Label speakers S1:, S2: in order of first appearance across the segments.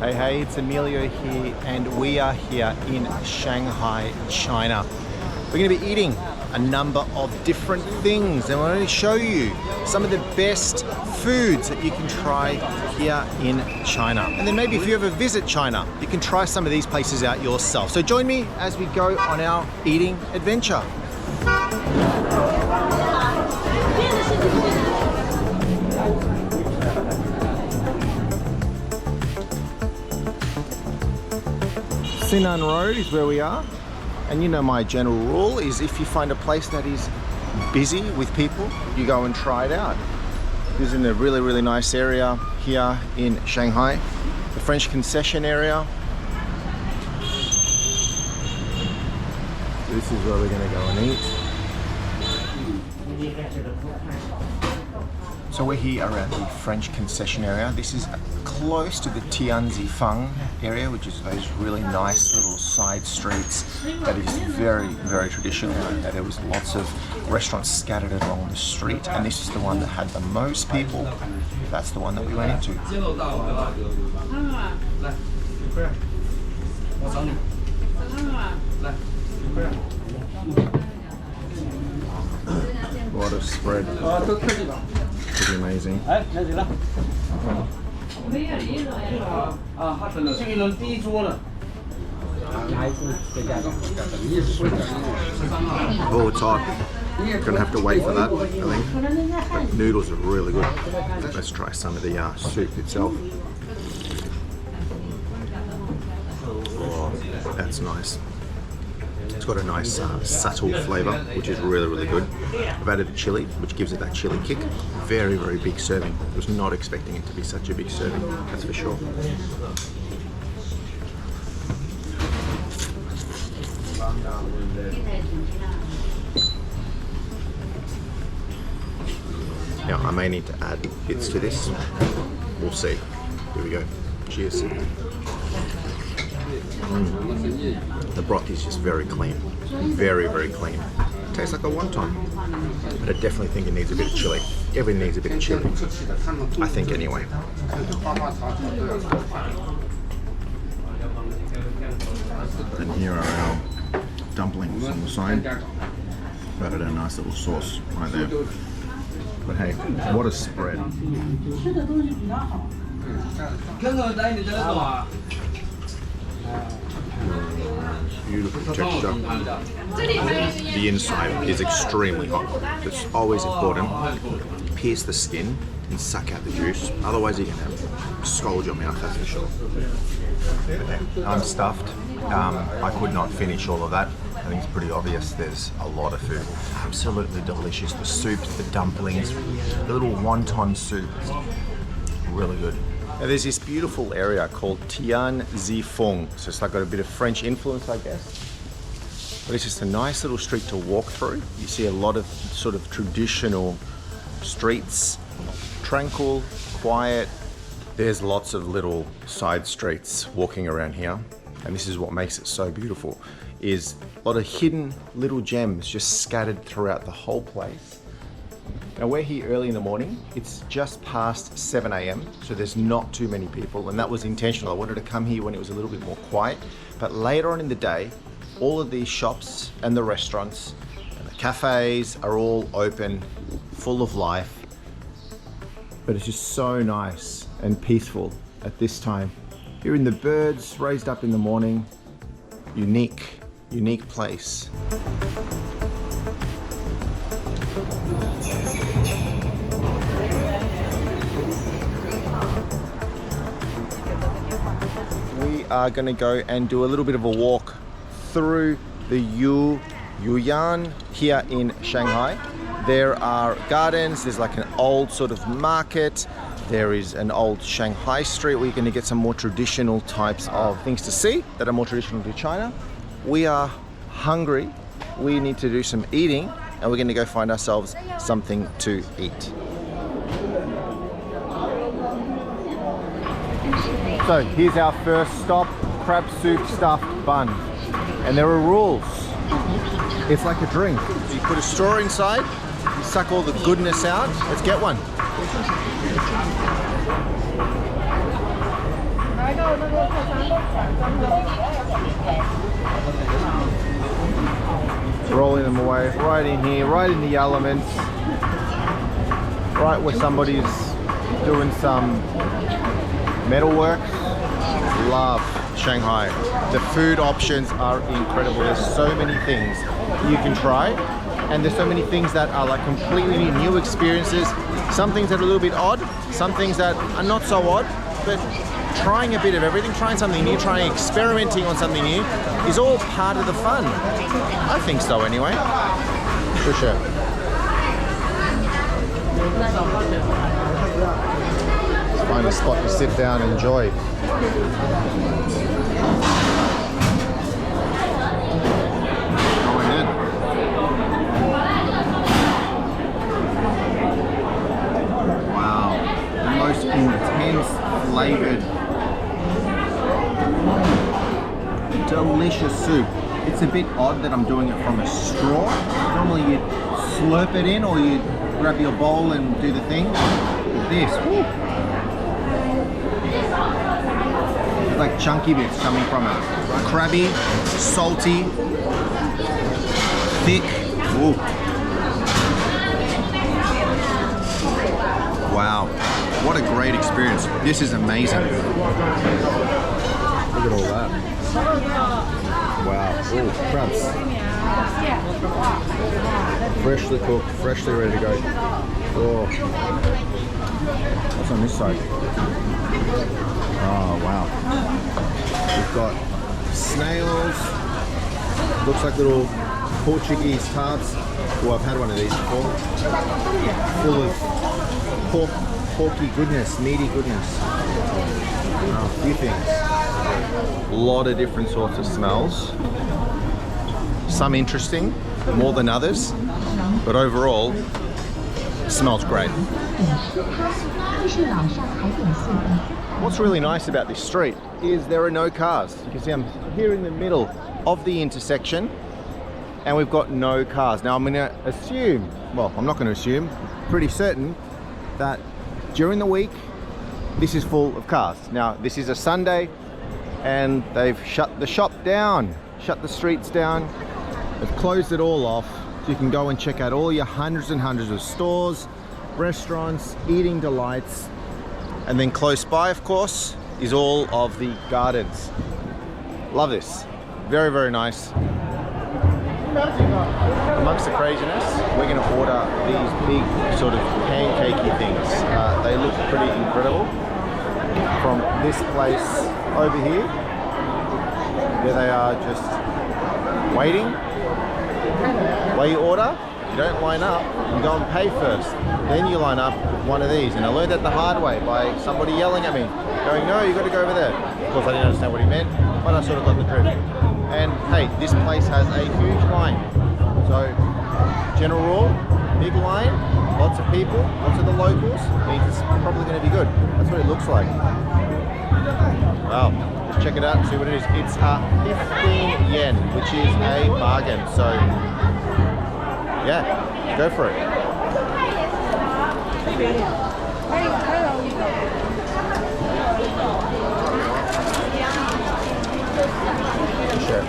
S1: Hey, hey, it's Emilio here, and we are here in Shanghai, China. We're going to be eating a number of different things, and we're going to show you some of the best foods that you can try here in China. And then maybe if you ever visit China, you can try some of these places out yourself. So join me as we go on our eating adventure. Sinan Road is where we are, and you know my general rule is if you find a place that is busy with people, you go and try it out. This is in a really nice area here in Shanghai, the French concession area. This is where we're going to go and eat. So we're here around the French concession area. This is close to the Tianzifang area, which is those really nice little side streets that is very traditional. And there was lots of restaurants scattered along the street, and this is the one that had the most people. That's the one that we went into. What a spread. Pretty amazing. Oh, it's hot. Gonna have to wait for that, I think. But noodles are really good. Let's try some of the soup itself. Oh, that's nice. It's got a nice subtle flavour, which is really good. I've added the chili, which gives it that chili kick. Very big serving. I was not expecting it to be such a big serving, that's for sure. Now I may need to add bits to this. We'll see. Here we go. Cheers. The broth is just very clean, very clean. It tastes like a wonton, but I definitely think it needs a bit of chili. Everything needs a bit of chili, I think anyway. And here are our dumplings on the side. Added a nice little sauce right there. But hey, what a spread. Beautiful texture. The inside is extremely hot. It's always important. Pierce the skin and suck out the juice. Otherwise, you're gonna scald your mouth. That's for sure. Okay, I'm stuffed. I could not finish all of that. I think it's pretty obvious. There's a lot of food. Absolutely delicious. The soups, the dumplings, the little wonton soup. Really good. Now there's this beautiful area called Tianzifang, so it's like got a bit of French influence, I guess. But it's just a nice little street to walk through. You see a lot of sort of traditional streets, tranquil, quiet. There's lots of little side streets walking around here, and this is what makes it so beautiful, is a lot of hidden little gems just scattered throughout the whole place. Now we're here early in the morning. It's just past 7 a.m, so there's not too many people, and that was intentional. I wanted to come here when it was a little bit more quiet, but later on in the day, all of these shops and the restaurants and the cafes are all open, full of life, but it's just so nice and peaceful at this time. Hearing the birds raised up in the morning, unique place. We are going to go and do a little bit of a walk through the Yuyuan here in Shanghai. There are gardens, there's like an old sort of market, there is an old Shanghai street where you're going to get some more traditional types of things to see that are more traditional to China. We are hungry, we need to do some eating, and we're going to go find ourselves something to eat. So here's our first stop, crab soup stuffed bun. And there are rules. It's like a drink. You put a straw inside, you suck all the goodness out. Let's get one. Rolling them away, right in here, right in the elements, right where somebody's doing some metalwork. Love Shanghai. The food options are incredible. There's so many things you can try, and there's so many things that are like completely new experiences. Some things that are a little bit odd, some things that are not so odd, but trying a bit of everything, trying something new, experimenting on something new is all part of the fun. I think so anyway, for sure. Let's find a spot to sit down and enjoy. Going in. Wow, the most intense flavored, delicious soup. It's a bit odd that I'm doing it from a straw. Normally you slurp it in or you grab your bowl and do the thing. But this, woo, it's like chunky bits coming from it. Crabby, salty, thick. Woo. Wow, what a great experience. This is amazing. Look at all that. Wow, ooh, crabs. Freshly cooked, freshly ready to go. Oh. What's on this side? Oh, wow. We've got snails. Looks like little Portuguese tarts. Oh, I've had one of these before. Full of porky goodness, meaty goodness. Oh, a few things. A lot of different sorts of smells. Some interesting, more than others, but overall, it smells great. What's really nice about this street is there are no cars. You can see I'm here in the middle of the intersection and we've got no cars. Now I'm gonna assume, well, I'm not gonna assume, pretty certain that during the week, this is full of cars. Now, this is a Sunday and they've shut the shop down, shut the streets down. They've closed it all off. So you can go and check out all your hundreds and hundreds of stores, restaurants, eating delights. And then close by, of course, is all of the gardens. Love this. Very, very nice. Amongst the craziness, we're going to order these big sort of pancakey things. They look pretty incredible. From this place over here, there they are, just waiting. Where you order, you don't line up, you go and pay first. Then you line up with one of these. And I learned that the hard way by somebody yelling at me, going, no, you got to go over there. Of course, I didn't understand what he meant, but I sort of got the drift. And hey, this place has a huge line. So, general rule, big line, lots of people, lots of the locals, means it's probably going to be good. That's what it looks like. Wow, let's check it out and see what it is. It's 15 yen, which is a bargain. So, yeah, go for it. Sure.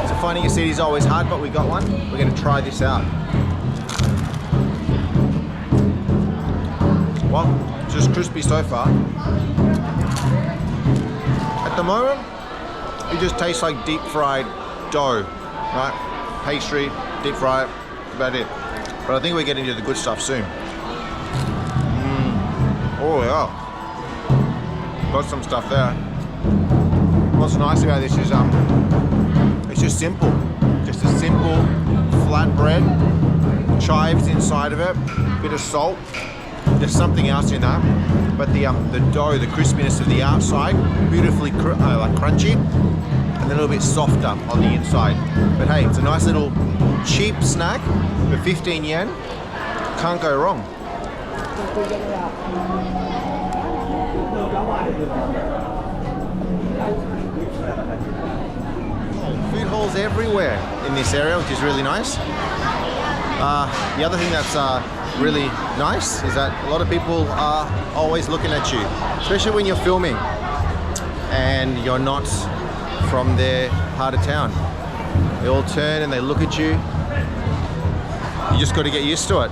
S1: So finding a seat is always hard, but we got one. We're going to try this out. Well, it's just crispy so far. At the moment, it just tastes like deep fried dough, right? Pastry, deep fried, about it. But I think we're getting to the good stuff soon. Oh yeah, got some stuff there. What's nice about this is it's just simple. Just a simple flat bread, chives inside of it, bit of salt. There's something else in that, but the dough, the crispiness of the outside, beautifully like crunchy, and a little bit softer on the inside. But hey, it's a nice little cheap snack for 15 yen. Can't go wrong. Food halls everywhere in this area, which is really nice. The other thing that's really nice is that a lot of people are always looking at you, especially when you're filming and you're not from their part of town. They all turn and they look at you. You just got to get used to it.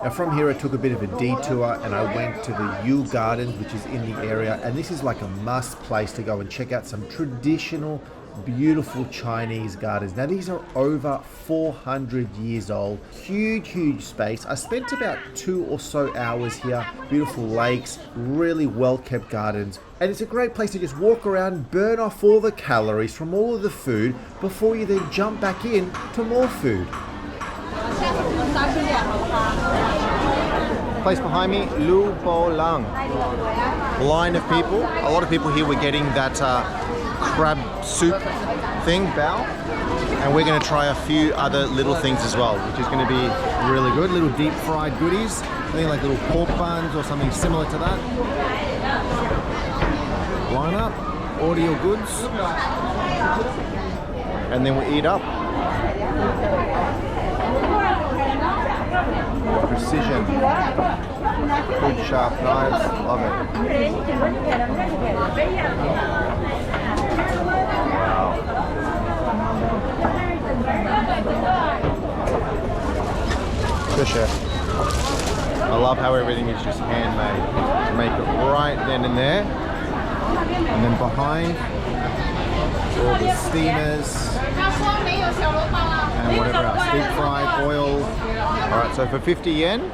S1: Now from here I took a bit of a detour and I went to the Yu Gardens, which is in the area, and this is like a must place to go and check out some traditional, beautiful Chinese gardens. Now these are over 400 years old. Huge space. I spent about 2 or so hours here. Beautiful lakes, really well kept gardens, and it's a great place to just walk around, burn off all the calories from all of the food before you then jump back in to more food. Place behind me, Lu Bo Lang. Line of people. A lot of people here were getting that crab soup thing, bao, and we're going to try a few other little things as well, which is going to be really good. Little deep fried goodies, I think like little pork buns or something similar to that. Line up, order your goods, and then we'll eat up. Precision, good sharp knives, love it. Wow. For sure. I love how everything is just handmade. To make it right then and there. And then behind, all the steamers and whatever else, deep fried, oil. Alright, so for 50 yen,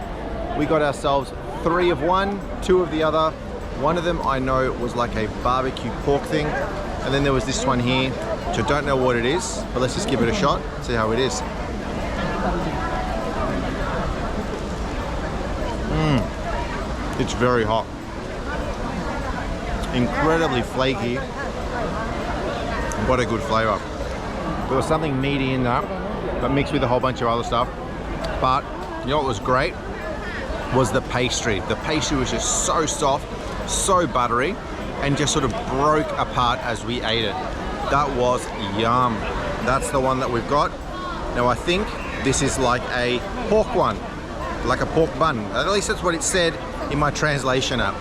S1: we got ourselves 3 of one, 2 of the other. One of them I know was like a barbecue pork thing. And then there was this one here, which I don't know what it is, but let's just give it a shot, see how it is. It's very hot. Incredibly flaky. What a good flavor. There was something meaty in that, but mixed with a whole bunch of other stuff. But you know what was great? Was the pastry. The pastry was just so soft, so buttery, and just sort of broke apart as we ate it. That was yum. That's the one that we've got. Now I think this is like a pork one, like a pork bun. At least that's what it said in my translation app.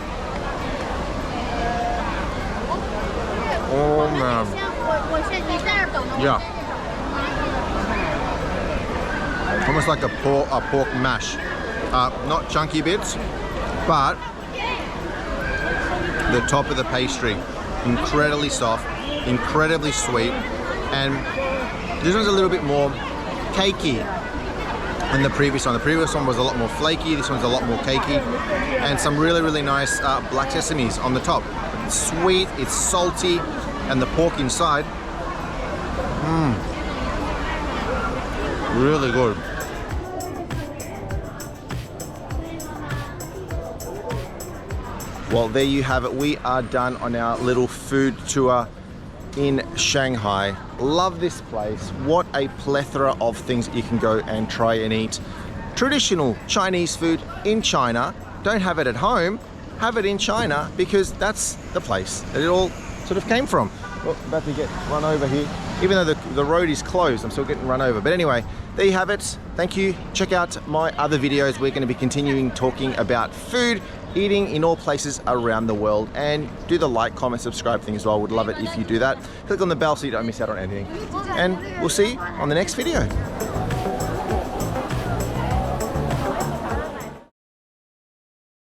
S1: Oh man. Yeah. Almost like a pork mash. Not chunky bits, but the top of the pastry, incredibly soft, incredibly sweet, and this one's a little bit more cakey than the previous one. The previous one was a lot more flaky, this one's a lot more cakey, and some really nice black sesames on the top. It's sweet, it's salty, and the pork inside, really good. Well, there you have it. We are done on our little food tour in Shanghai. Love this place. What a plethora of things you can go and try and eat. Traditional Chinese food in China. Don't have it at home, have it in China, because that's the place that it all sort of came from. Well, about to get run over here. Even though the road is closed, I'm still getting run over. But anyway, there you have it. Thank you. Check out my other videos. We're going to be continuing talking about food, eating in all places around the world, and do the like, comment, subscribe thing as well. Would love it if you do that. Click on the bell so you don't miss out on anything. And we'll see you on the next video.